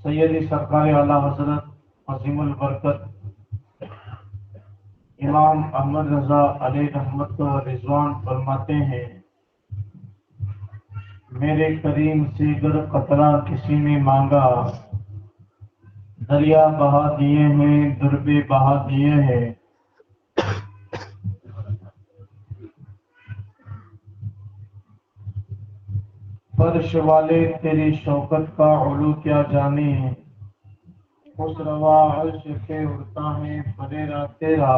سیدی سرکار اعلیٰ حضرت عظیم البرکت امام احمد رضا علیہ رحمت و رضوان فرماتے ہیں، میرے کریم سے گر قطرہ کسی نے مانگا، دریا بہا دیے ہیں، دربے بہا دیے ہیں۔ فرش والے تیری شوکت کا علو کیا جانے، خسروا عرش پہ اڑتا ہے فریرا تیرا،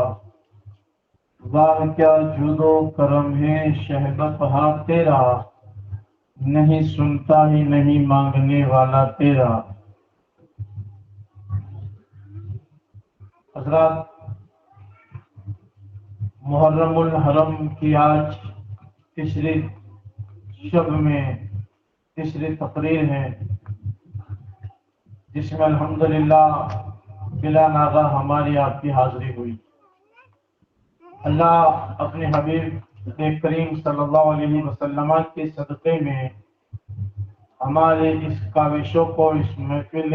واہ کیا جود و کرم ہے شہبت ہا تیرا، نہیں سنتا ہی نہیں مانگنے والا تیرا۔ حضرات، محرم الحرم کی آج تیسری شب میں تیسری تقریر ہے، جس میں الحمدللہ بلا ناغہ ہماری آپ کی حاضری ہوئی۔ اللہ اپنے حبیب کریم صلی اللہ علیہ وسلم کے صدقے میں ہمارے اس کاوشوں کو، اس محفل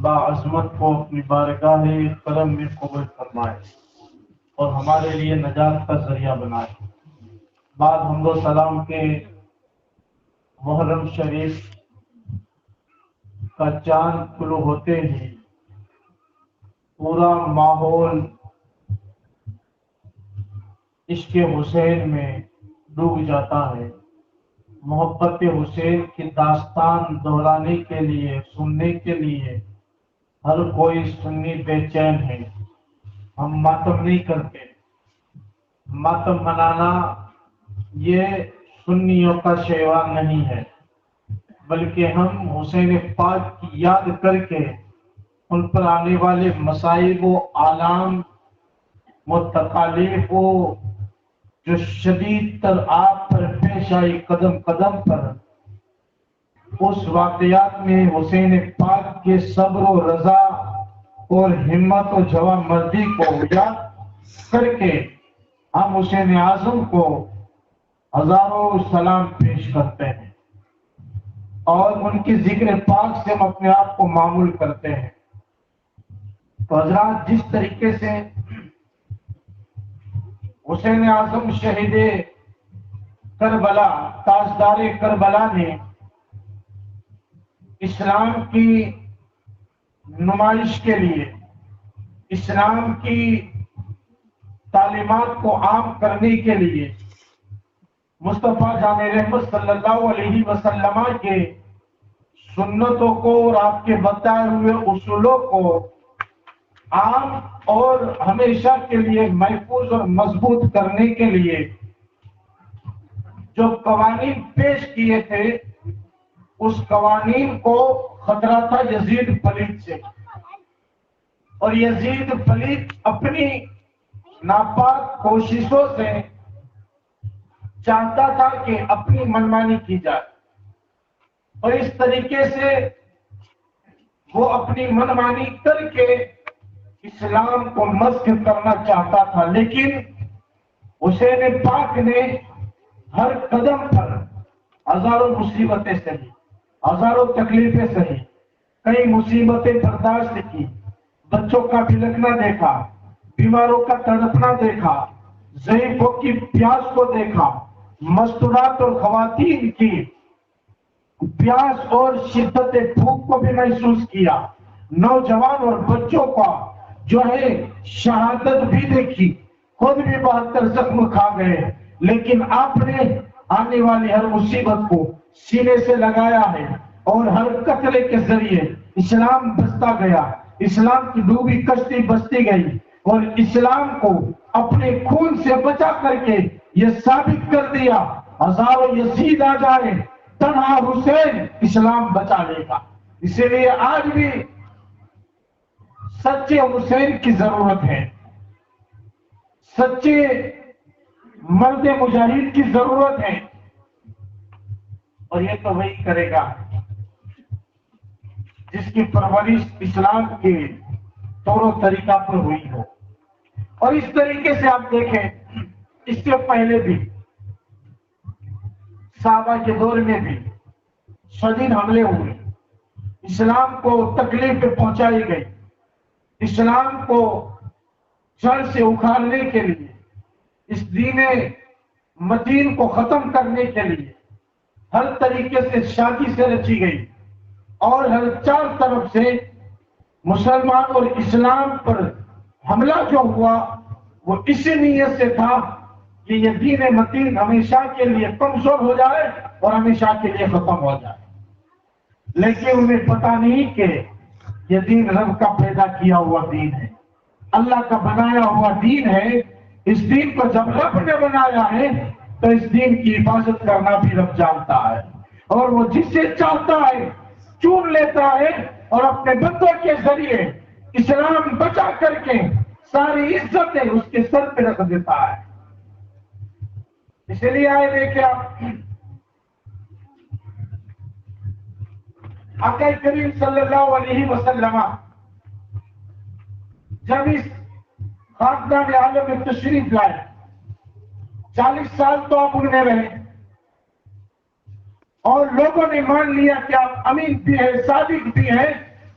باعظمت کو اپنی بارگاہ کرم میں قبول فرمائے اور ہمارے لیے نجات کا ذریعہ بنائے۔ بعد حمد و سلام کے محرم شریف کا چاند طلوع ہوتے ہی پورا ماحول عشق حسین میں ڈوب جاتا ہے۔ محبت حسین کی داستان دہرانے کے لیے، سننے کے لیے ہر کوئی سنی بے چین ہے۔ ہم ماتم نہیں کرتے، ماتم منانا یہ سنیوں کا شیوان نہیں ہے، بلکہ ہم حسین پاک کی یاد کر کے ان پر آنے والے مصائب و آلام و تکالیف و جو شدید تر آپ پر پیش آئی قدم قدم پر، اس واقعات میں حسین پاک کے صبر و رضا اور ہمت و جواں مردی کو یاد کر کے ہم حسین اعظم کو ہزاروں سلام پیش کرتے ہیں اور ان کی ذکر پاک سے ہم اپنے آپ کو معمول کرتے ہیں۔ تو حضرات، جس طریقے سے حسین اعظم شہید کربلا، تاجدار کربلا نے اسلام کی نمائش کے لیے، اسلام کی تعلیمات کو عام کرنے کے لیے مصطفیٰ جان رحمت صلی اللہ علیہ وسلم کے سنتوں کو اور آپ کے بتائے ہوئے اصولوں کو عام اور ہمیشہ کے لیے محفوظ اور مضبوط کرنے کے لیے جو قوانین پیش کیے تھے، اس قوانین کو خطرہ تھا یزید پلیت سے، اور یزید پلیت اپنی ناپاک کوششوں سے چاہتا تھا کہ اپنی منمانی کی جائے، اور اس طریقے سے وہ اپنی منمانی کر کے اسلام کو مسخ کرنا چاہتا تھا۔ لیکن حسین پاک نے ہر قدم پر ہزاروں مصیبتیں سہی، ہزاروں تکلیفیں سہی، کئی مصیبتیں برداشت کی، بچوں کا بلکنا دیکھا، بیماروں کا تڑپنا دیکھا، ضعیفوں کی پیاس کو دیکھا، مستورات اور خواتین کی پیاس اور شدت بھوک کو بھی محسوس کیا، نوجوان اور بچوں کا جو ہے شہادت بھی دیکھی، خود بھی 72 زخم کھا گئے، لیکن آپ نے آنے والی ہر مصیبت کو سینے سے لگایا ہے، اور ہر قطرے کے ذریعے اسلام بستا گیا، اسلام کی ڈوبی کشتی بستی گئی، اور اسلام کو اپنے خون سے بچا کر کے یہ ثابت کر دیا، ہزاروں یزید آ جائے تنہا حسین اسلام بچا لے گا۔ اسی لیے آج بھی سچے حسین کی ضرورت ہے، سچے مرد مجاہد کی ضرورت ہے، اور یہ تو وہی کرے گا جس کی پرورش اسلام کے طور و طریقہ پر ہوئی ہو۔ اور اس طریقے سے آپ دیکھیں، اس سے پہلے بھی صحابہ کے دور میں بھی شدید حملے ہوئے، اسلام کو تکلیف پہنچائی گئی، اسلام کو جڑ سے اکھاڑنے کے لیے، اس دین متین کو ختم کرنے کے لیے ہر طریقے سے سازش سے رچی گئی، اور ہر چار طرف سے مسلمان اور اسلام پر حملہ جو ہوا وہ اسی نیت سے تھا کہ یہ دین متین ہمیشہ کے لیے کمزور ہو جائے اور ہمیشہ کے لیے ختم ہو جائے۔ لیکن انہیں پتا نہیں کہ یہ دین رب کا پیدا کیا ہوا دین ہے، اللہ کا بنایا ہوا دین ہے۔ اس دین کو جب رب نے بنایا ہے تو اس دین کی حفاظت کرنا بھی رب جانتا ہے، اور وہ جسے چاہتا ہے چون لیتا ہے اور اپنے بندوں کے ذریعے اسلام بچا کر کے ساری عزتیں اس کے سر پہ رکھ دیتا ہے۔ اس لیے آئے دیکھیں آقا کریم صلی اللہ علیہ وسلم جب اس خاندان عالم میں تشریف لائے، 40 سال تو آپ ان میں رہے، اور لوگوں نے مان لیا کہ آپ امین بھی ہیں، صادق بھی ہیں،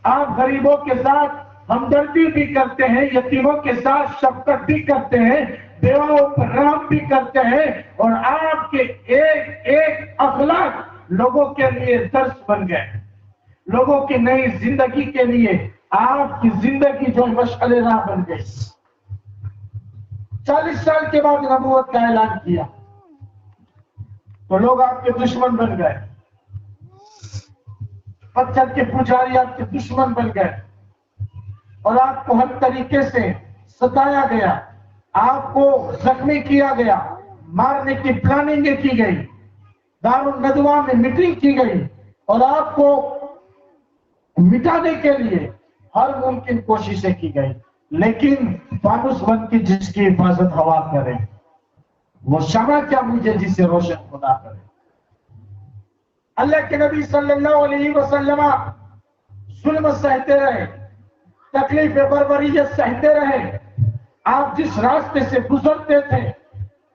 آپ غریبوں کے ساتھ ہمدردی بھی کرتے ہیں، یتیموں کے ساتھ شفقت بھی کرتے ہیں، بیواؤں پر رحم بھی کرتے ہیں، اور آپ کے ایک ایک اخلاق لوگوں کے لیے درس بن گئے، لوگوں کی نئی زندگی کے لیے آپ کی زندگی جو مشعل راہ بن گئی۔ 40 سال کے بعد نبوت کا اعلان کیا تو لوگ آپ کے دشمن بن گئے، پتھر کے پجاری آپ کے دشمن بن گئے، اور آپ کو ہر طریقے سے ستایا گیا، آپ کو زخمی کیا گیا، مارنے کی پلاننگ کی گئی، دارالندوا میں میٹنگ کی گئی، اور آپ کو مٹانے کے لیے ہر ممکن کوششیں کی گئی، لیکن فانوس بن کی جس کی حفاظت ہوا کرے وہ شمع کیا مجھے جسے روشن خدا کرے۔ اللہ کے نبی صلی اللہ علیہ وسلم ظلم سہتے رہے، تکلیف بربریت سہتے رہے، آپ جس راستے سے گزرتے تھے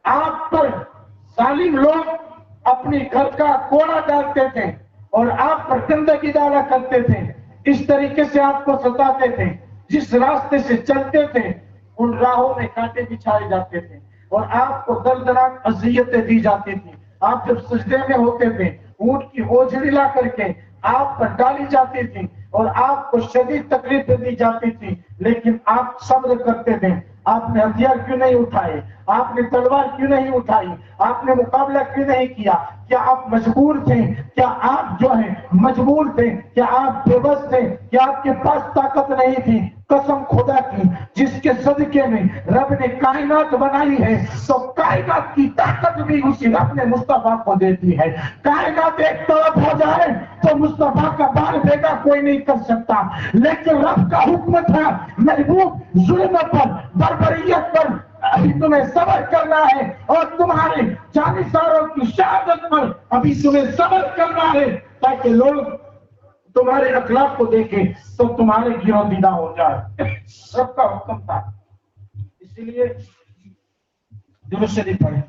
آپ پر ظالم لوگ اپنی گھر کا کوڑا ڈالتے تھے اور آپ پر گندگی ڈالا کرتے تھے، اس طریقے سے آپ کو ستاتے تھے، جس راستے سے چلتے تھے ان راہوں میں کانٹے بچھائے جاتے تھے اور آپ کو دردناک اذیتیں دی جاتی تھی۔ آپ جب سجدے میں ہوتے تھے اونٹ کی اوجڑی لا کر کے آپ پر ڈالی جاتی تھی اور آپ کو شدید تکلیفیں دی جاتی تھی، لیکن آپ صبر کرتے تھے۔ آپ نے ہتھیار کیوں نہیں اٹھائے؟ آپ نے تلوار کیوں نہیں اٹھائی؟ آپ نے مقابلہ کیوں نہیں کیا؟ کیا آپ مجبور تھے؟ کیا آپ جو ہے مجبور تھے؟ کیا آپ بے بس تھے؟ کیا آپ کے پاس طاقت نہیں تھی؟ قسم خدا کی جس کے صدقے میں رب نے کائنات بنائی ہے تو کائنات کی طاقت بھی اسی رب نے مصطفیٰ کو دیتی ہے۔ کائنات ایک طرف ہو جائے تو مصطفیٰ کا بال بیٹا کوئی نہیں کر سکتا، لیکن رب کا حکم تھا محبوب ظلم پر، بربریت پر ابھی تمہیں صبر کرنا ہے، اور تمہارے جانثاروں کی شہادت پر ابھی تمہیں صبر کرنا ہے، تاکہ لوگ تمہارے اخلاق کو دیکھیں تو تمہارے گرو دیدہ ہو جائے۔ رب کا حکم تھا، اسی لیے درود شریف پڑھیں۔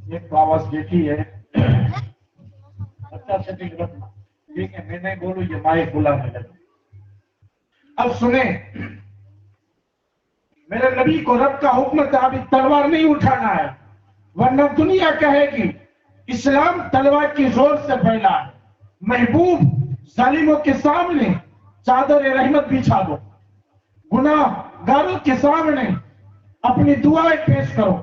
ایک آواز بیٹھی ہے، اچھا سے ٹھیک رکھنا، ٹھیک ہے؟ میں نہیں بولوں یہ مائک بلانے لگا۔ اب سنیں، میرے نبی کو رب کا حکم تھا ابھی تلوار نہیں اٹھانا ہے، ورنہ دنیا کہے گی اسلام تلوار کی زور سے پھیلا ہے۔ محبوب ظالموں کے سامنے چادر رحمت بچھا دو، گناہ گاروں کے سامنے اپنی دعائیں پیش کرو،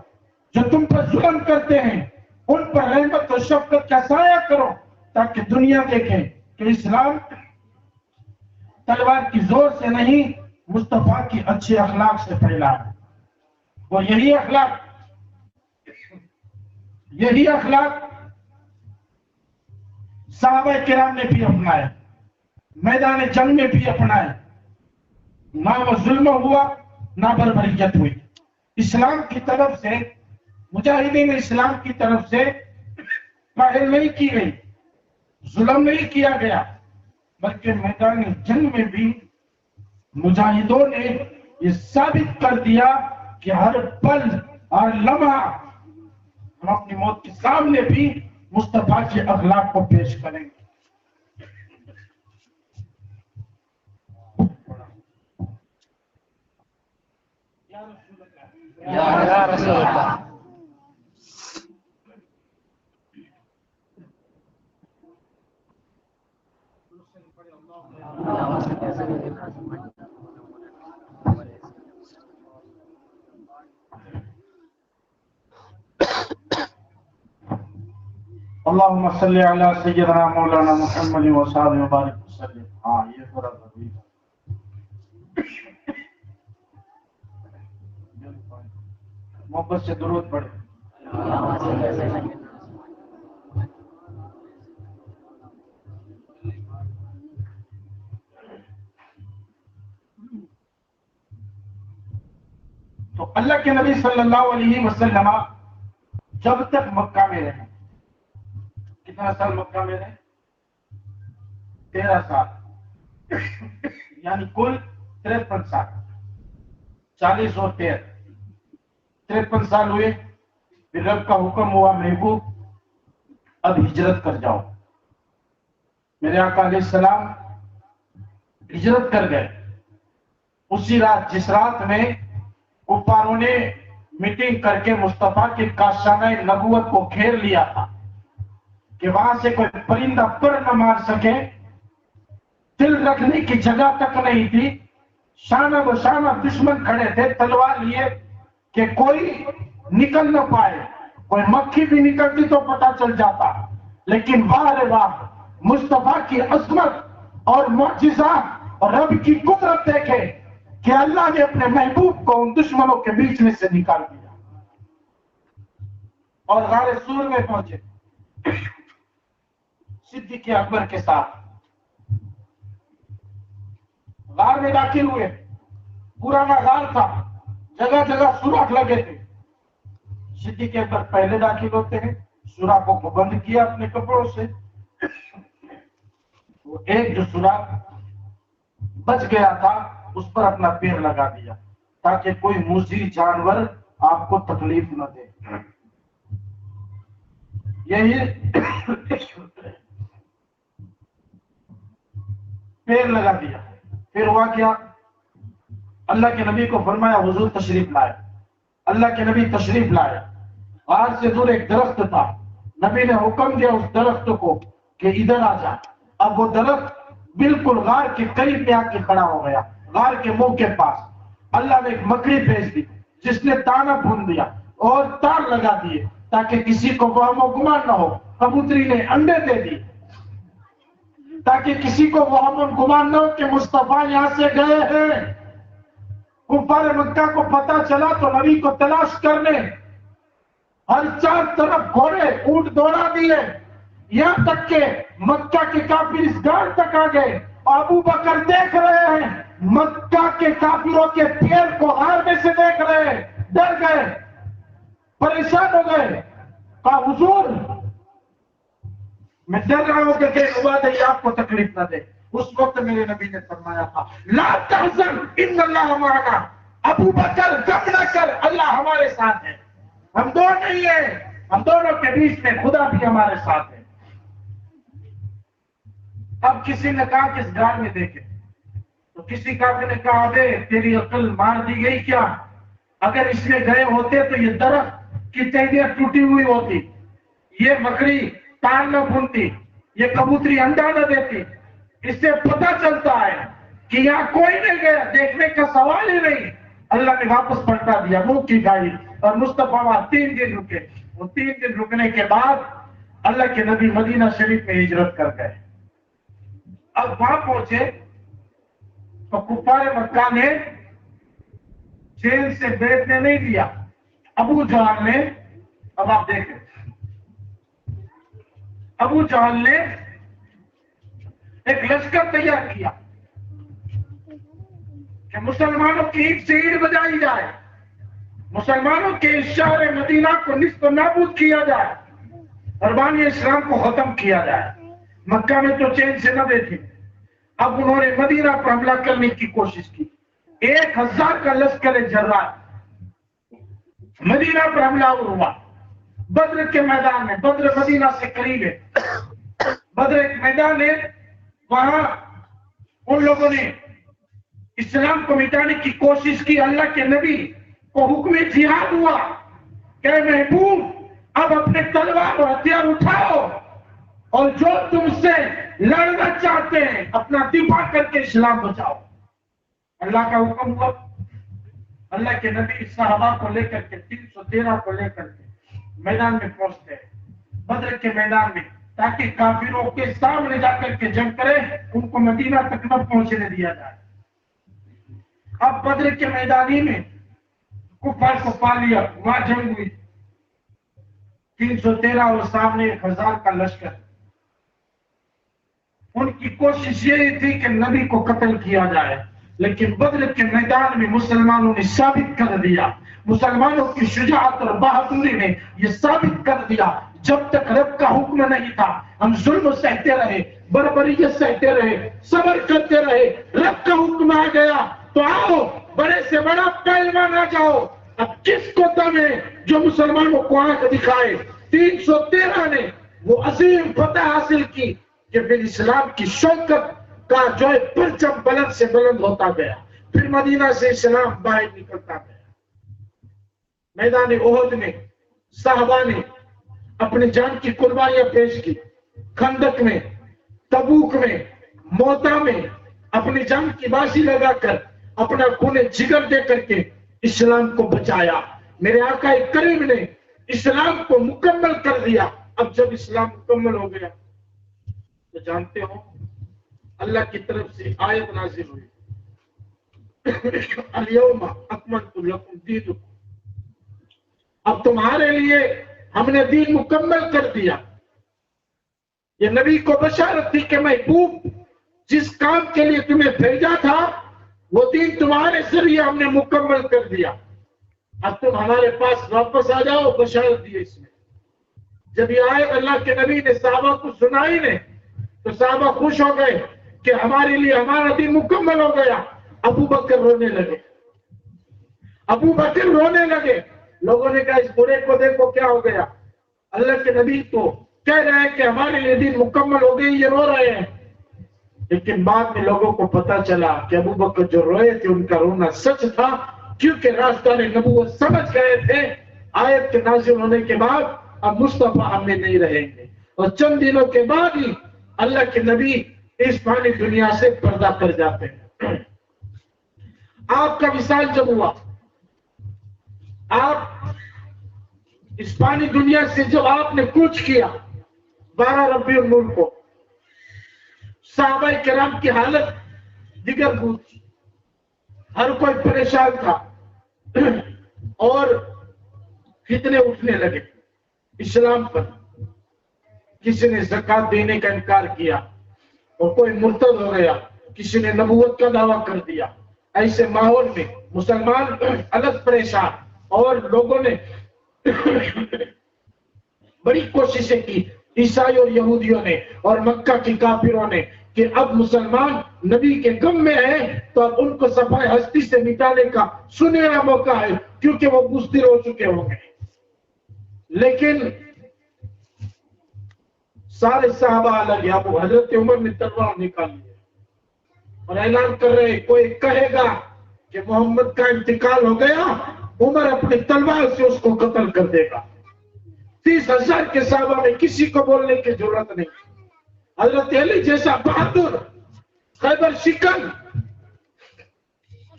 جو تم پر ظلم کرتے ہیں ان پر رحمت و شفقت کا سایہ کرو، تاکہ دنیا دیکھے کہ اسلام تلوار کی زور سے نہیں مصطفیٰ کی اچھے اخلاق سے پھیلا ہے۔ وہ یہی اخلاق صحابہ کرام نے بھی اپنایا، میدان جنگ میں بھی اپنایا، نہ وہ ظلم ہوا نہ بربریت ہوئی۔ اسلام کی طرف سے مجاہدین اسلام کی طرف سے پہل نہیں کی گئی، ظلم نہیں کیا گیا، بلکہ میدان جنگ میں بھی مجاہدوں نے یہ ثابت کر دیا کہ ہر پل ہر لمحہ ہم اپنی موت کے سامنے بھی مصطفیٰ کے اخلاق کو پیش کریں گے. یا رسول اللہ. اللهم صل على سيدنا مولانا محمد وصحبه وبارك وسلم. ہاں یہ تھوڑا ضروری ہے. محبت سے درود پڑھیں. تو اللہ کے نبی صلی اللہ علیہ وسلم جب تک مکہ میں رہے، کتنا سال مکہ میں رہے؟ 13 سال، یعنی کل 53 سال. 40 اور 13 53 سال ہوئے. پھر رب کا حکم ہوا محبوب اب ہجرت کر جاؤ. میرے آقا علیہ السلام ہجرت کر گئے. اسی رات جس رات میں کفاروں نے میٹنگ کر کے مصطفیٰ کے کاشانہ نبوت کو گھیر لیا تھا کہ وہاں سے کوئی پرندہ پر نہ مار سکے، دل رکھنے کی جگہ تک نہیں تھی. شانہ بشانہ دشمن کھڑے تھے تلوار لیے کہ کوئی نکل نہ پائے. کوئی مکھی بھی نکلتی تو پتہ چل جاتا. لیکن واہ رے واہ، مصطفیٰ کی عظمت اور معجزہ اور رب کی قدرت دیکھے کہ اللہ نے اپنے محبوب کو ان دشمنوں کے بیچ میں سے نکال دیا اور غار سور میں پہنچے صدیق اکبر کے ساتھ. غار میں داخل ہوئے. پرانا غار تھا، جگہ جگہ سوراخ لگے تھے. صدیق اکبر پہلے داخل ہوتے ہیں، سوراخوں کو بند کیا اپنے کپڑوں سے. وہ ایک جو سوراخ بچ گیا تھا اس پر اپنا پیر لگا دیا تاکہ کوئی موذی جانور آپ کو تکلیف نہ دے. یہی پیر لگا دیا. پھر ہوا کیا؟ اللہ کے نبی کو فرمایا حضور تشریف لائے. اللہ کے نبی تشریف لائے. غار سے دور ایک درخت تھا. نبی نے حکم دیا اس درخت کو کہ ادھر آ جا. اب وہ درخت بالکل غار کے قریب میں آ کے کھڑا ہو گیا. غار کے منہ کے پاس اللہ نے ایک مکڑی بھیج دی جس نے دانا بھون دیا اور تار لگا دیے تاکہ کسی کو وہم و گمان نہ ہو. کبوتری نے انڈے دے دی تاکہ کسی کو وہم و گمان نہ ہو کہ مصطفیٰ یہاں سے گئے ہیں. کفار مکہ کو پتا چلا تو نبی کو تلاش کرنے ہر چار طرف گھوڑے اونٹ دوڑا دیے، یہاں تک کہ مکہ کے کافر اس گاڑ تک آ گئے. ابو بکر دیکھ رہے ہیں مکہ کے کافروں کے پیر کو غار میں سے دیکھ رہے ہیں. ڈر گئے، پریشان ہو گئے. کہا حضور میں ڈر رہا ہوں کہ کہیں عبادت آپ کو تکلیف نہ دے. اس وقت میرے نبی نے فرمایا تھا لا تحزن ان اللہ معنا. ابو بکر غم نہ کر، اللہ ہمارے ساتھ ہے. ہم دو نہیں ہیں، ہم دونوں کے بیچ میں خدا بھی ہمارے ساتھ ہے. اب کسی نے کہا کہ اس گھر میں دیکھے تو کسی کافر نے کہا ابے تیری عقل مار دی گئی کیا؟ اگر اس میں گئے ہوتے تو یہ درخت کی ٹہنیاں ٹوٹی ہوئی ہوتی، یہ مکڑی تار نہ بھونتی، یہ کبوتری انڈا نہ دیتی. اس سے پتہ چلتا ہے کہ یہاں کوئی نہیں گیا، دیکھنے کا سوال ہی نہیں. اللہ نے واپس پلٹا دیا منہ کی گاڑی اور مصطفیٰ 3 دن رکے. وہ 3 دن رکنے کے بعد اللہ کے نبی مدینہ شریف میں ہجرت کر گئے. اب وہاں پہنچے تو کفار مکہ نے جیل سے بیچنے نہیں دیا. ابو جہل نے، اب آپ دیکھیں، ابو جہل نے ایک لشکر تیار کیا کہ مسلمانوں کی عید سے عید بجائی جائے، مسلمانوں کے شہر مدینہ کو نصف نابود کیا جائے، اربانی اسلام کو ختم کیا جائے. مکہ میں تو چین سے نہ بیٹھے، اب انہوں نے مدینہ پر حملہ کرنے کی کوشش کی. 1000 کا لشکر جرار مدینہ پر حملہ ہوا. بدر کے میدان میں، بدر مدینہ سے قریب ہے، بدر ایک میدان ہے، وہاں ان لوگوں نے اسلام کو مٹانے کی کوشش کی. اللہ کے نبی کو حکم جہاد ہوا کہ محبوب اب اپنے تلوار اور ہتھیار اٹھاؤ اور جو تم سے لڑنا چاہتے ہیں اپنا دفاع کر کے اسلام بچاؤ. اللہ کا حکم ہوا. اللہ کے نبی صحابہ کو لے کر کے 313 کو لے کر کے میدان میں پہنچتے ہیں، بدر کے میدان میں، تاکہ کافروں کے سامنے جا کر کے جنگ کرے، ان کو مدینہ تک نہ پہنچنے دیا جائے. اب بدر کے میدانی میں کفار کو پا لیا، وہاں جنگ ہوئی. 313 اور سامنے 1000 کا لشکر. ان کی کوشش یہ تھی کہ نبی کو قتل کیا جائے، لیکن بدر کے میدان میں مسلمانوں نے ثابت کر دیا، مسلمانوں کی شجاعت اور بہادری نے یہ ثابت کر دیا، جب تک رب کا حکم نہیں تھا ہم ظلم سہتے رہے، بربریت سہتے رہے، صبر کرتے رہے. رب کا حکم آ گیا تو آؤ بڑے سے بڑا پہلوان آ جاؤ. اب کس کو دم ہے جو مسلمانوں کو آنکھ دکھائے؟ 313 نے وہ عظیم فتح حاصل کی کہ پھر اسلام کی شوکت کا جو ہے پرچم بلند سے بلند ہوتا گیا. پھر مدینہ سے اسلام باہر نکلتا گیا. میدان احد میں صحابہ نے اپنی جان کی قربانیاں پیش کی. خندق میں، تبوک میں، موتا میں اپنی جان کی باسی لگا کر اپنا خون جگر دے کر کے اسلام کو بچایا. میرے آقا کریم نے اسلام کو مکمل کر دیا. اب جب اسلام مکمل ہو گیا تو جانتے ہو اللہ کی طرف سے آیت نازل ہوئی، الیوم اکملت لکم دینکم، اب تمہارے لیے ہم نے دین مکمل کر دیا. یہ نبی کو بشارت تھی کہ محبوب جس کام کے لیے تمہیں بھیجا تھا وہ دین تمہارے ذریعے ہم نے مکمل کر دیا. اب تم ہمارے پاس واپس آ جاؤ. بشارت دی اس میں. جب یہ آیت اللہ کے نبی نے صحابہ کو سنائی نے تو صحابہ خوش ہو گئے کہ ہمارے لیے ہمارا دین مکمل ہو گیا. ابو بکر رونے لگے، ابو بکر رونے لگے. لوگوں نے کہا اس بڑے کو دیکھو کیا ہو گیا. اللہ کے نبی تو کہہ رہے ہیں کہ ہمارے لیے دین مکمل ہو گئی، یہ رو رہے ہیں. لیکن بعد میں لوگوں کو پتا چلا کہ ابو بکر جو روئے تھے ان کا رونا سچ تھا، کیونکہ راستہ نبوت سمجھ گئے تھے آیت کے نازل ہونے کے بعد اب مصطفیٰ ہم میں نہیں رہیں گے. اور چند دنوں کے بعد ہی اللہ کے نبی اس فانی دنیا سے پردہ کر جاتے ہیں. آپ کا وصال جب ہوا، آپ اس فانی دنیا سے جب آپ نے کوچ کیا 12 ربیع الاول کو، صحابہ کرام کی حالت دیگر بود تھی. ہر کوئی پریشان تھا اور فتنے اٹھنے لگے اسلام پر. کسی نے زکات دینے کا انکار کیا اور کوئی مرتد ہو گیا، کسی نے نبوت کا دعویٰ کر دیا. ایسے ماحول میں مسلمان الگ پریشان، اور لوگوں نے بڑی کوششیں کی، عیسائی اور یہودیوں نے اور مکہ کی کافروں نے، کہ اب مسلمان نبی کے غم میں ہیں تو اب ان کو صفائے ہستی سے مٹانے کا سنہرا موقع ہے، کیونکہ وہ بزدل ہو چکے ہوں گے. لیکن سارے صحابہ الگ ہیں. اب حضرت عمر نے تلوار نکال لی اور اعلان کر رہے، کوئی کہے گا کہ محمد کا انتقال ہو گیا، عمر اپنی تلوار سے اس کو قتل کر دے گا. 30,000 کے صحابہ میں کسی کو بولنے کی ضرورت نہیں. حضرت علی جیسا بہادر خیبر شکن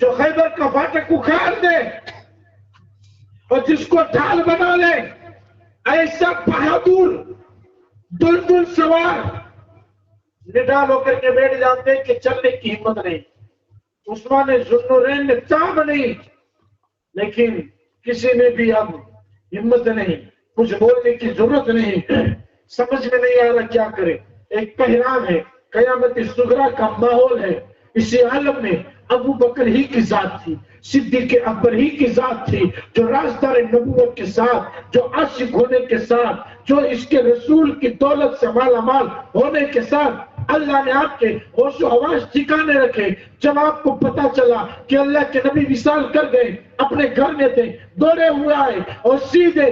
جو خیبر کا فاٹک اکھاڑ دے اور جس کو ڈھال بنا لے، ایسا بہادر دلدل سوار نڈال ہو کر کے بیٹھ جاتے کہ چلنے کی ہمت نہیں. عثمان ذوالنورین نے چاہ نہیں، لیکن کسی نے بھی اب ہمت نہیں، کچھ بولنے کی ضرورت نہیں. سمجھ میں نہیں آ رہا کیا کرے. ایک بحران ہے، قیامت صغریٰ کا ماحول ہے. اسی عالم میں ابو بکر ہی کی ذات تھی، صدیق اکبر ہی کی ذات تھی، جو رازدار نبوت کے ساتھ، جو عاشق ہونے کے ساتھ، جو اس کے رسول کی دولت سے مالا مال ہونے کے ساتھ اللہ نے آپ کے ہوش و حواس ٹھکانے رکھے. جب آپ کو پتا چلا کہ اللہ کے نبی وصال کر گئے، اپنے گھر میں تھے، دوڑے ہوئے آئے اور سیدھے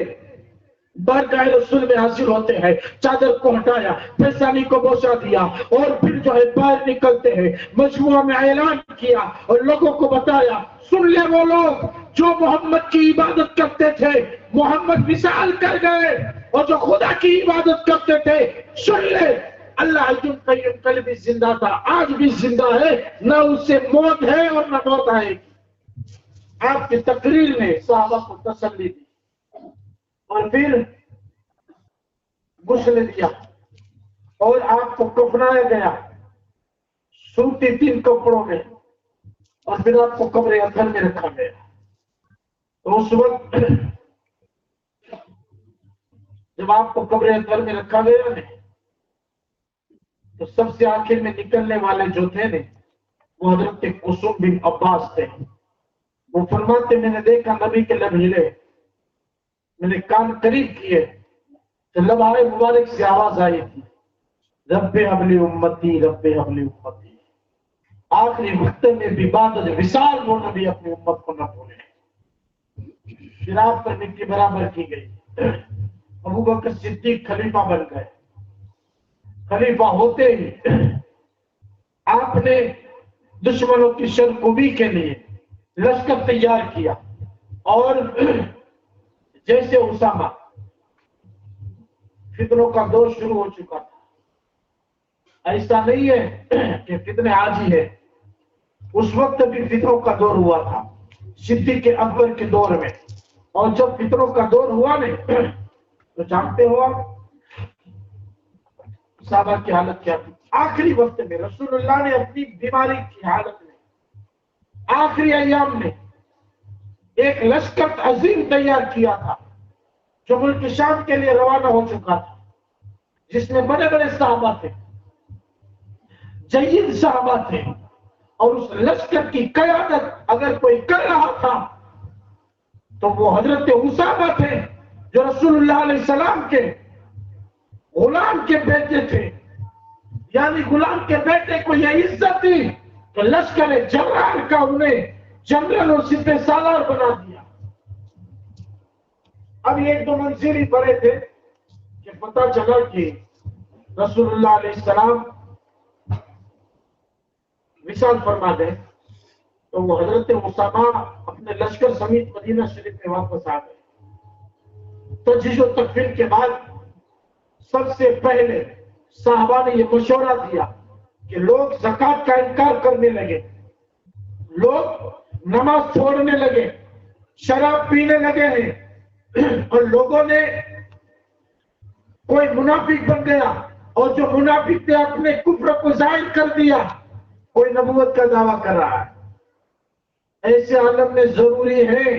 بارگاہ رسول میں حاضر ہوتے ہیں. چادر کو ہٹایا، پیشانی کو بوسا دیا اور پھر جو ہے باہر نکلتے ہیں. مجموعہ میں اعلان کیا اور لوگوں کو بتایا، سن لے وہ لوگ جو محمد کی عبادت کرتے تھے، محمد وصال کر گئے، اور جو خدا کی عبادت کرتے تھے، سن لے اللہ حی القیوم کل بھی زندہ تھا، آج بھی زندہ ہے، نہ اس سے موت ہے اور نہ موت آئے گی. آپ کی تقریر نے صحابہ کو تسلی دی اور پھر غسل دیا اور آپ کو کفنایا گیا سوتی 3 کپڑوں میں، اور پھر آپ کو قبر اطہر میں رکھا گیا. تو اس وقت جب آپ کو قبر اطہر میں رکھا گیا نا، تو سب سے آخر میں نکلنے والے جو تھے نا، وہ حضرت کلثوم بن عباس تھے. وہ فرماتے میں نے دیکھا نبی کے لب ہلے، میں نے کان قریب کیے تو لبائے مبارک سے آواز آئی تھی، رب حبلی امتی، رب حبلی امتی. آخری وقت میں بھی بعد وصال وہ نبی اپنی امت کو نہ بھولے. پھر آپ پر مٹی برابر کی گئی. ابوبکر صدیق خلیفہ بن گئے. خلیفہ ہوتے ہی آپ نے دشمنوں کی سرکوبی کے لیے لشکر تیار کیا، اور جیسے اسامہ فتنوں کا دور شروع ہو چکا تھا. ایسا نہیں ہے کہ فتنے آج ہی ہے، اس وقت بھی فتنوں کا دور ہوا تھا صدیق اکبر کے دور میں. اور جب فتنوں کا دور ہوا نہیں تو جانتے ہو صحابہ کی حالت کیا تھی. آخری وقت میں رسول اللہ نے اپنی بیماری کی حالت میں آخری ایام میں ایک لشکر عظیم تیار کیا تھا جو ملک شام کے لیے روانہ ہو چکا تھا، جس میں بڑے بڑے صحابہ تھے، جید صحابہ تھے. اور اس لشکر کی قیادت اگر کوئی کر رہا تھا تو وہ حضرت اسامہ تھے، جو رسول اللہ علیہ السلام کے غلام کے بیٹے تھے. یعنی غلام کے بیٹے کو یہ عزت تھی کہ لشکر جرار کا انہیں جنرل اور سپہ سالار بنا دیا. اب 1-2 منزل ہی پڑے تھے کہ پتہ چلا کہ رسول اللہ علیہ السلام وصال فرما گئے. تو وہ حضرت اسامہ اپنے لشکر سمیت مدینہ شریف میں واپس آ گئے. تجہیز و تکفین کے بعد سب سے پہلے صحابہ نے یہ مشورہ دیا کہ لوگ زکوٰۃ کا انکار کرنے لگے، لوگ نماز چھوڑنے لگے، شراب پینے لگے ہیں، اور لوگوں نے کوئی منافق بن گیا، اور جو منافق نے اپنے کفر کو ظاہر کر دیا، کوئی نبوت کا دعویٰ کر رہا ہے. ایسے عالم میں ضروری ہے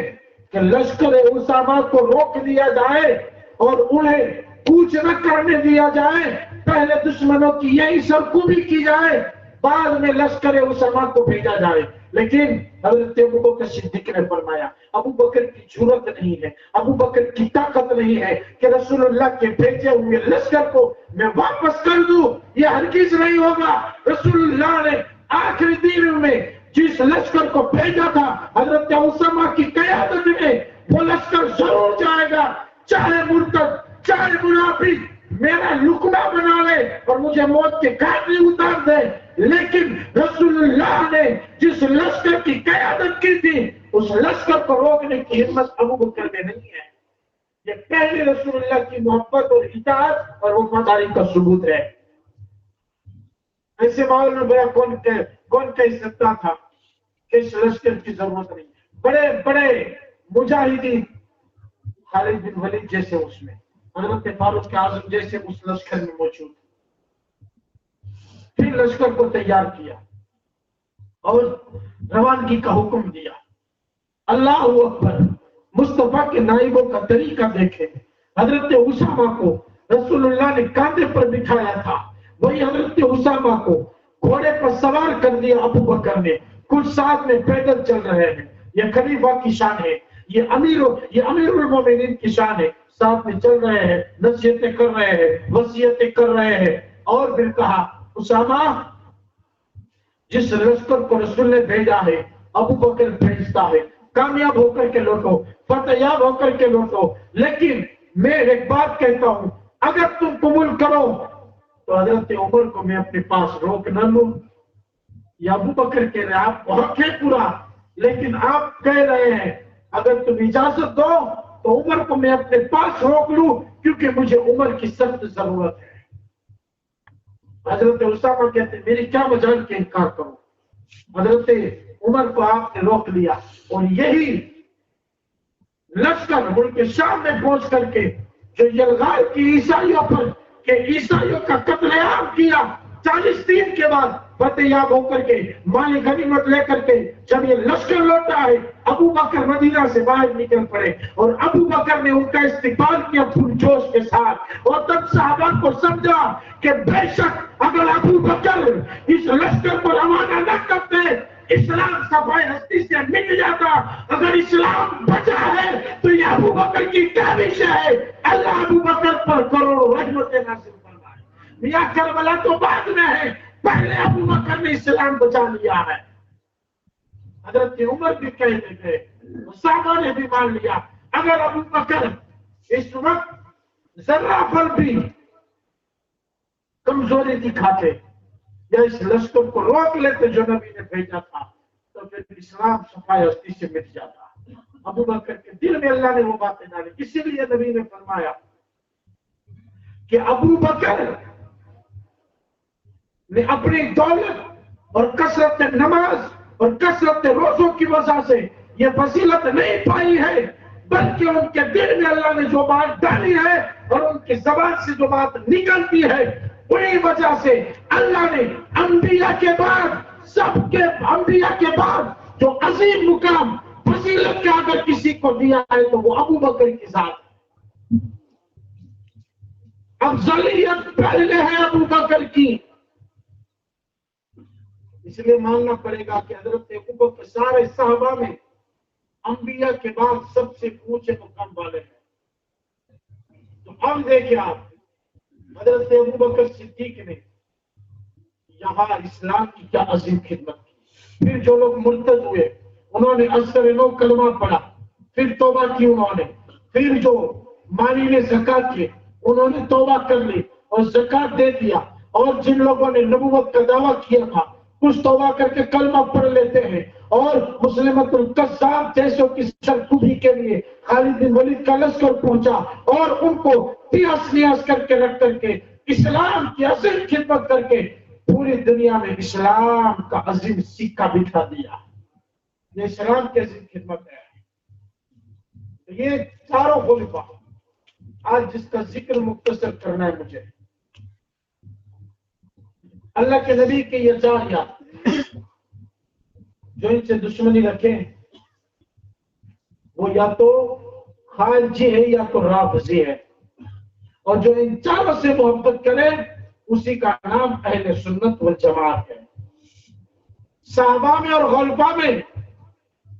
کہ لشکر اسامہ کو روک دیا جائے اور انہیں کوچ نہ کرنے دیا جائے. پہلے دشمنوں کی یہی سرکوبی کی جائے، بعد میں لشکر اسامہ کو بھیجا جائے. لیکن حضرت ابوبکر صدیق نے فرمایا ابو بکر کی جرأت نہیں ہے، ابو بکر کی طاقت نہیں ہے کہ رسول اللہ کے بھیجے ہوئے لشکر کو میں واپس کر دوں. یہ ہرگز نہیں ہوگا. رسول اللہ نے آخری دن میں جس لشکر کو بھیجا تھا حضرت اسامہ کی قیادت میں، وہ لشکر ضرور جائے گا، چاہے مرتد چاہے منافق میرا لقمہ بنا لے اور مجھے موت کے گھاٹ میں اتار دے. لیکن رسول اللہ نے جس لشکر کی قیادت کی تھی اس لشکر کو روکنے کی ہمت ابو بکر میں نہیں ہے. یہ پہلے رسول اللہ کی محبت اور اطاعت اور وفاداری کا ثبوت ہے. ایسے ماحول میں بڑا کون کہہ سکتا تھا کہ اس لشکر کی ضرورت نہیں. بڑے بڑے مجاہدین خالد بن ولید جیسے اس میں، حضرت فاروق اعظم جیسے اس لشکر میں موجود. پھر لشکر کو تیار کیا اور روانگی کا حکم دیا. اللہ اکبر. مصطفیٰ کے نائبوں کا طریقہ دیکھیں. حضرت اسامہ کو رسول اللہ نے کاندھے پر بٹھایا تھا، وہی حضرت اسامہ کو گھوڑے پر سوار کر دیا ابو بکر نے. کچھ ساتھ میں پیدل چل رہے ہیں. یہ خلیفہ کی شان ہے، یہ امیر المومنین کی شان ہے. ساتھ میں چل رہے ہیں، نصیحتیں کر رہے ہیں، وصیتیں کر رہے ہیں. اور پھر کہا اسامہ جس لشکر کو رسول نے بھیجا ہے ابو بکر بھیجتا ہے، کامیاب ہو کر کے لوٹو، فتح یاب ہو کر کے لوٹو، لیکن میں ایک بات کہتا ہوں، اگر تم قبول کرو تو حضرت عمر کو میں اپنے پاس روک نہ لوں. یا ابو بکر کہہ رہے آپ حق ہے پورا، لیکن آپ کہہ رہے ہیں اگر تم اجازت دو تو عمر کو میں اپنے پاس روک لوں، کیونکہ مجھے عمر کی سخت ضرورت ہے. حضرت اسامہ کہتے میری کیا مجال کے انکار کرو. حضرت عمر کو آپ نے روک لیا، اور یہی لشکر ملک شام میں پہنچ کر کے جو یلغار کی عیسائیوں پر کہ عیسائیوں کا قتل عام کیا، 40 دن کے بعد فتح یاب ہو کر کے مال غنیمت لے کر کے جب یہ لشکر لوٹا ہے، ابو بکر مدینہ سے باہر نکل پڑے اور ابو بکر نے ان کا استقبال کیا پرجوش کے ساتھ. اور تب صحابہ کو سمجھا کہ بے شک اگر ابو بکر اس لشکر کو روانہ نہ کرتے اسلام صفائے ہستی سے مٹ جاتا. اگر اسلام بچا ہے تو یہ ابو بکر کی کاوش ہے. اللہ ابو بکر پر کروڑوں رحمتیں نازل فرمائے. میاں کربلا تو بعد میں ہے، پہلے ابو بکر نے اسلام بچا لیا ہے. حضرت عمر بھی کہتے تھے، صحابہ نے بھی مان لیا، اگر ابو بکر اس وقت ذرہ پر بھی کمزوری دکھاتے یا اس لشکر کو روک لیتے جو نبی نے بھیجا تھا، تو پھر اسلام صفائے ہستی سے مٹ جاتا. ابو بکر کے دل میں اللہ نے وہ باتیں ڈالی. اسی لیے نبی نے فرمایا کہ ابو بکر نے اپنی دولت اور کثرت نماز اور کثرت روزوں کی وجہ سے یہ فضیلت نہیں پائی ہے، بلکہ ان کے دل میں اللہ نے جو بات ڈالی ہے اور ان کی زبان سے جو بات نکلتی ہے، وہی وجہ سے اللہ نے انبیاء کے بعد سب کے انبیاء کے بعد جو عظیم مقام فضیلت کا اگر کسی کو دیا ہے تو وہ ابو بکر کی ذات ہے. افضلیت پہلے ہے ابو بکر کی. اس لیے ماننا پڑے گا کہ حضرت ابو بکر سارے صحابہ میں انبیاء کے بعد سب سے اونچے مقام والے ہیں. تو ہم دیکھیں آپ حضرت ابو بکر صدیق نے یہاں اسلام کی کیا عظیم خدمت کی. پھر جو لوگ مرتد ہوئے انہوں نے اثر نو کلمہ پڑھا، پھر توبہ کی انہوں نے. پھر جو مانی نے زکات کی انہوں نے توبہ کر لی اور زکات دے دیا. اور جن لوگوں نے نبوت کا دعویٰ کیا تھا کچھ توبہ کر کے کلمہ پڑھ لیتے ہیں. اور مسلمت القذاب جیسوں کی سرکوبی کے لیے خالد بن ولید کا لشکر پہنچا اور ان کو تیاس نیاس کر کے رکھ کر کے اسلام کی عظیم خدمت کر کے پوری دنیا میں اسلام کا عظیم سکہ بٹھا دیا. یہ اسلام کی عظیم خدمت ہے. یہ چاروں خلفاء آج جس کا ذکر مختصر کرنا ہے مجھے، اللہ کے نبی کے یہ چار یاد جو ان سے دشمنی رکھیں وہ یا تو خارجی ہے یا تو رافضی ہے، اور جو ان چاروں سے محبت کرے اسی کا نام اہل سنت والجماعت ہے. صحابہ میں اور خلفاء میں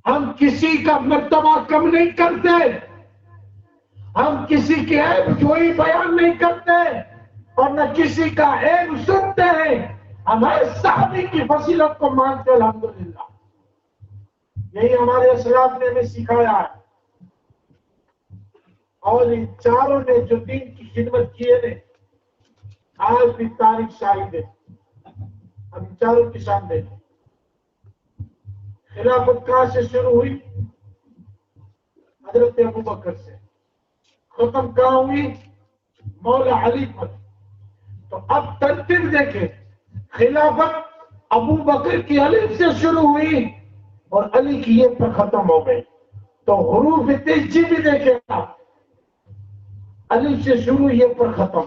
ہم کسی کا مرتبہ کم نہیں کرتے، ہم کسی کے عیب جوئی بیان نہیں کرتے اور نہ کسی کا عیب سنتے ہیں. ہمارے صحابی کی فضیلت کو مانتے الحمدللہ. یہی ہمارے اسلاف نے ہمیں سکھایا ہے. اور ان چاروں نے جو دین کی خدمت کی ہے آج بھی تاریخ شاہد ہے. ہم ان چاروں کے سامنے خلافت کہاں سے شروع ہوئی؟ حضرت ابو بکر سے. ختم کہاں ہوئی؟ مولا علی پر. تو اب ترتیب دیکھیں، خلافت ابو بکر کی الف سے شروع ہوئی اور علی کی یہ پر ختم ہو گئی. تو حروف تیجی بھی دیکھیں آپ، الف سے شروع یہ پر ختم.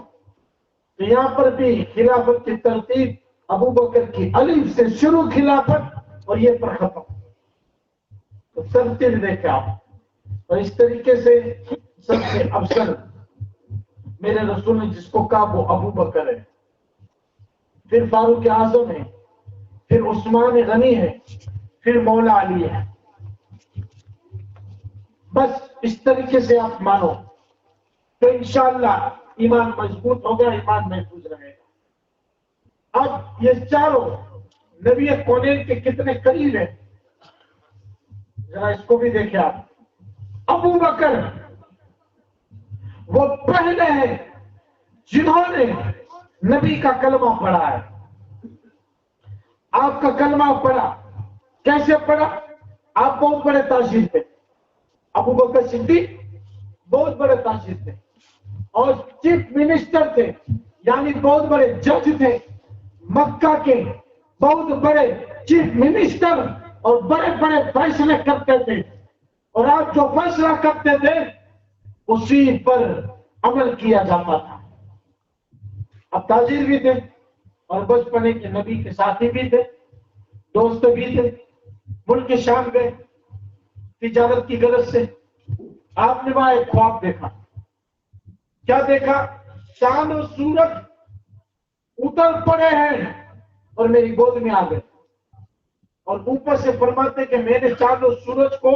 تو یہاں پر بھی خلافت کی ترتیب ابو بکر کی الف سے شروع خلافت اور یہ پر ختم. تو ترتیب دیکھیں آپ. اور اس طریقے سے سب سے افضل میرے رسول نے جس کو کہا وہ ابو بکر ہے، پھر فاروق اعظم ہے، پھر عثمان غنی ہے، پھر مولا علی ہے. بس اس طریقے سے آپ مانو تو انشاءاللہ ایمان مضبوط ہوگا، ایمان محفوظ رہے گا. اب یہ چاروں نبی کونین کے کتنے قریب ہیں، ذرا اس کو بھی دیکھیں آپ. ابو بکر وہ پہلے ہیں جنہوں نے نبی کا کلمہ پڑھا ہے. آپ کا کلمہ پڑھا کیسے پڑھا؟ آپ بہت بڑے تاجر تھے، ابو بکر صدیق بہت بڑے تاجر تھے اور چیف منسٹر تھے، یعنی بہت بڑے جج تھے مکہ کے، بہت بڑے چیف منسٹر اور بڑے بڑے فیصلے کرتے تھے، اور آپ جو فیصلہ کرتے تھے اسی پر عمل کیا جاتا تھا. اب تاجر بھی تھے اور بچپنے کے نبی کے ساتھی بھی تھے، دوست بھی تھے. ملک شام گئے تجارت کی غرض سے. آپ نے وہاں ایک خواب دیکھا. کیا دیکھا؟ چاند و سورج اتر پڑے ہیں اور میری گود میں آ گئے، اور اوپر سے فرماتے کہ میں نے چاند و سورج کو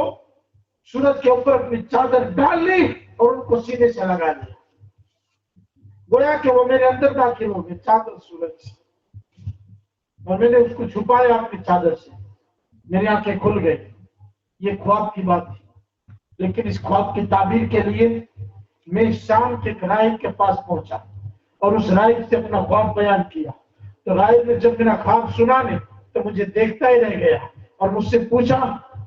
سورج کے اوپر اپنی چادر ڈال لی اور ان کو سینے سے لگا لیا. گویا کہ وہ میرے اندر داخل ہو گئے چادر سورج سے، اور میں نے اس کو چھپایا اپنی چادر سے. میری آنکھیں کھل گئی. یہ خواب کی بات تھی، لیکن اس خواب کی تعبیر کے لیے میں شام کے راہب کے پاس پہنچا اور اس راہب سے اپنا خواب بیان کیا. تو راہب نے جب میرا خواب سنا نے تو مجھے دیکھتا ہی رہ گیا اور مجھ سے پوچھا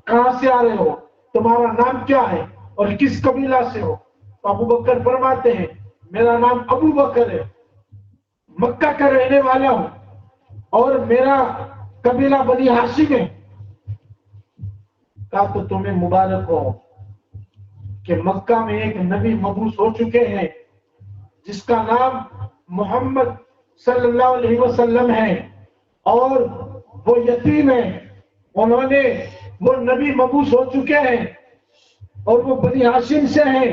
کہاں سے آ رہے ہو، تمہارا نام کیا ہے اور کس قبیلہ سے ہو؟ تو ابو بکر فرماتے ہیں میرا نام ابو بکر ہے، مکہ کا رہنے والا ہوں اور میرا قبیلہ بنی ہاشم ہے. کہا تو تمہیں مبارک ہو کہ مکہ میں ایک نبی مبعوث ہو چکے ہیں جس کا نام محمد صلی اللہ علیہ وسلم ہے، اور وہ یتیم ہے. انہوں نے وہ نبی مبعوث ہو چکے ہیں اور وہ بنی ہاشم سے ہیں.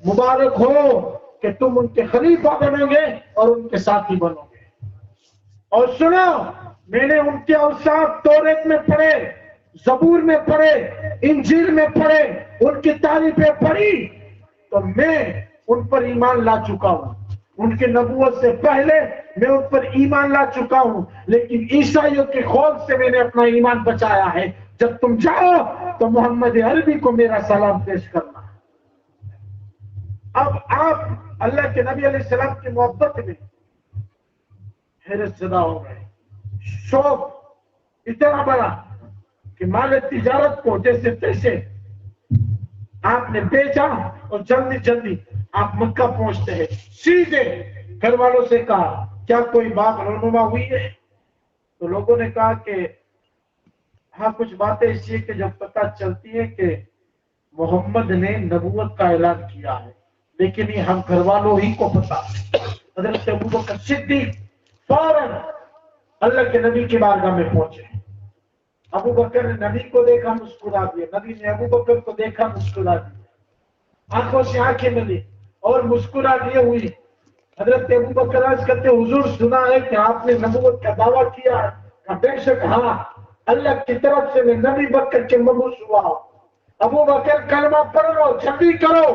مبارک ہو کہ تم ان کے خلیفہ بنو گے اور ان کے ساتھی بنو گے. اور سنو، میں نے ان کے اوصاف توریت میں پڑھے، زبور میں پڑھے، انجیل میں پڑھے، ان کی تعریفیں پڑھی تو میں ان پر ایمان لا چکا ہوں. ان کے نبوت سے پہلے میں ان پر ایمان لا چکا ہوں، لیکن عیسائیوں کے خوف سے میں نے اپنا ایمان بچایا ہے. جب تم جاؤ تو محمد عربی کو میرا سلام پیش کرنا. اب آپ اللہ کے نبی علیہ السلام کی محبت میں حیرت زدہ ہو گئے. شوق اتنا بڑا کہ مال تجارت کو جیسے تیسے آپ نے بیچا اور جلدی جلدی آپ مکہ پہنچتے ہیں. سیدھے گھر والوں سے کہا کیا کوئی بات رونما ہوئی ہے؟ تو لوگوں نے کہا کہ ہاں کچھ باتیں اس لیے کہ جب پتہ چلتی ہے کہ محمد نے نبوت کا اعلان کیا ہے، لیکن یہ ہم گھر والوں ہی کو پتا. حضرت ابوبکر صدیق فوراً اللہ کے نبی کی بارگاہ میں پہنچے. ابو بکر نے نبی کو دیکھا مسکرا دیا، نبی نے ابو بکر کو دیکھا مسکرا دیا، آنکھوں سے آنکھیں ملی اور مسکرا دیے ہوئی. حضرت ابو بکر عرض کرتے حضور سنا ہے کہ آپ نے نبوت کا دعویٰ کیا ہے؟ کہا بے شک ہاں، اللہ کی طرف سے میں نبی بکر کے مبعوث ہوا ہوں. ابو بکر کلمہ پڑھ لو، جلدی کرو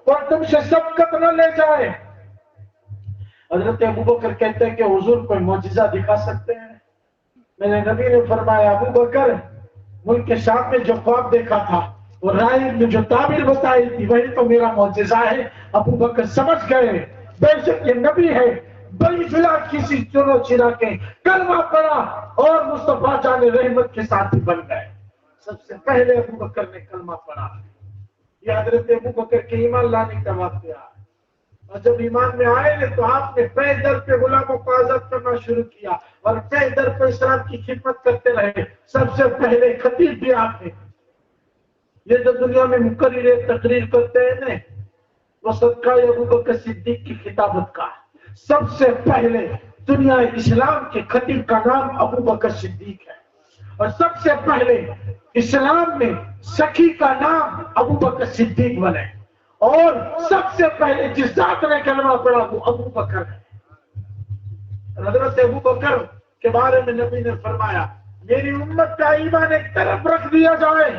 اور تم سے سبقت نہ لے جائے. حضرت ابو بکر کہتے ہیں کہ حضور کوئی معجزہ دکھا سکتے ہیں؟ میرے نبی نے فرمایا ابو بکر ملک کے شام میں جو خواب دیکھا تھا اور راہب نے جو تعبیر بتائی تھی وہی تو میرا معجزہ ہے. ابو بکر سمجھ گئے بے شک یہ نبی ہے، بڑی بلا کسی چنو چرا کے کلمہ پڑا اور مصطفیٰ جان رحمت کے ساتھی بن گئے. سب سے پہلے ابو بکر نے کلمہ پڑھا. یہ حضرت ابو بکر کے ایمان لانے کا واقعہ ہے. اور جب ایمان میں آئے تو آپ نے پہ در پہ غلاموں کو آزاد کرنا شروع کیا اور پہ در پہ اسلام کی خدمت کرتے رہے. سب سے پہلے خطیب بھی آپ تھے. یہ جو دنیا میں مقرر تقریر کرتے ہیں نا، وہ صدقہ ابو بکر صدیق کی خطابت کا. سب سے پہلے دنیا اسلام کے خطیب کا نام ابو بکر صدیق ہے، اور سب سے پہلے اسلام میں سخی کا نام ابو بکر صدیق بنے، اور سب سے پہلے جس ذات نے کلمہ پڑھا وہ ابو بکر ہے. حضرت ابو بکر کے بارے میں نبی نے فرمایا میری امت کا ایمان ایک طرف رکھ دیا جائے،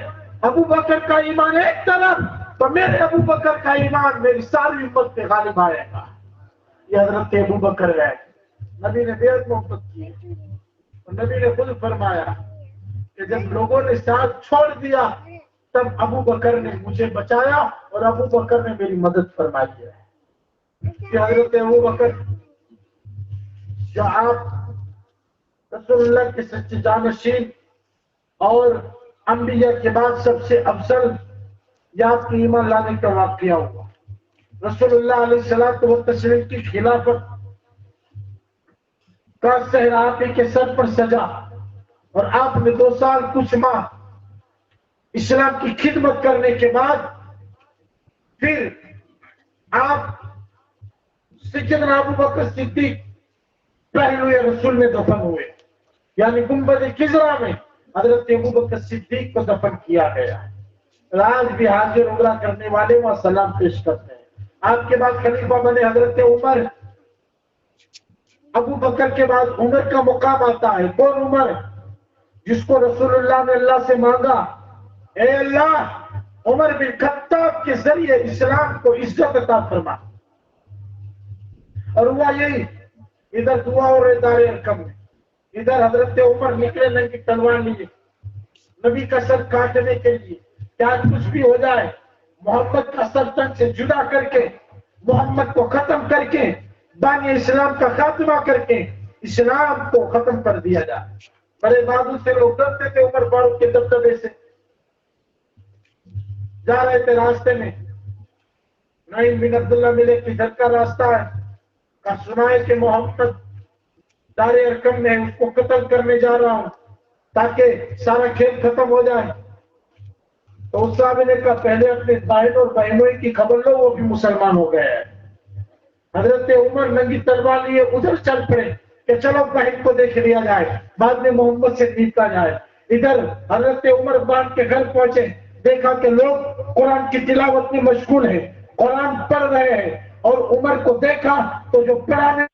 ابو بکر کا ایمان ایک طرف، تو میرے ابو بکر کا ایمان میری ساری امت پہ غالب آئے گا. یہ حضرت ابو بکر ہے. نبی نے بے حد محبت کی اور نبی نے خود فرمایا کہ جب لوگوں نے ساتھ چھوڑ دیا تب ابو بکر نے مجھے بچایا اور ابو بکر نے میری مدد فرمائی ہے کہ حضرت ابو بکر جو آپ رسول اللہ کے سچے جانشین اور انبیاء کے بعد سب سے افضل یا آپ کی ایمان لانے کا واقعہ ہوا. رسول اللہ علیہ الصلوۃ والتسلیم کی خلافت کا صحرا آپ ہی کے سر پر سجا اور آپ نے 2 سال کچھ ماہ اسلام کی خدمت کرنے کے بعد پھر آپ سیدنا ابو بکر صدیق پہلوئے رسول میں دفن ہوئے، یعنی گنبد خضرا میں حضرت ابو بکر صدیق کو دفن کیا گیا. آج بھی حاضر عمرہ کرنے والے وہاں سلام پیش کرتے ہیں. آپ کے بعد خلیفہ بنے حضرت عمر. ابو بکر کے بعد عمر کا مقام آتا ہے. کون عمر؟ جس کو رسول اللہ نے اللہ سے مانگا، اے اللہ عمر بن خطاب کے ذریعے اسلام کو عزت عطا فرما. اور ہوا یہی، ادھر دعا اور دار ارکم میں، ادھر حضرت عمر نکلے ننگی تلوار لیے نبی کا سر کاٹنے کے لیے. کیا کچھ بھی ہو جائے محمد کا سر تن سے جدا کر کے، محمد کو ختم کر کے، بانی اسلام کا خاتمہ کر کے اسلام کو ختم کر دیا جائے. بڑے بہادر سے لوگ ڈرتے تھے عمر فاروق کے دبدبے سے. جا رہے تھے راستے میں، نعیم بن عبداللہ ملے کہ گھر کا راستہ ہے، کا سنا ہے کہ محمد دار ارکم میں اس کو قتل کرنے جا رہا ہوں تاکہ سارا کھیل ختم ہو جائے. تو اس صحابی نے کہا پہلے اپنے بھائی اور بہنوں کی خبر لو، وہ بھی مسلمان ہو گئے ہیں. حضرت عمر ننگی تلوار لیے ادھر چل پڑے کہ چلو بہن کو دیکھ لیا جائے، بعد میں محمد سے نپٹا جائے. ادھر حضرت عمر بان کے گھر پہنچے، دیکھا کہ لوگ قرآن کی تلاوت میں مشغول ہیں، قرآن پڑھ رہے ہیں، اور عمر کو دیکھا تو جو پڑھانے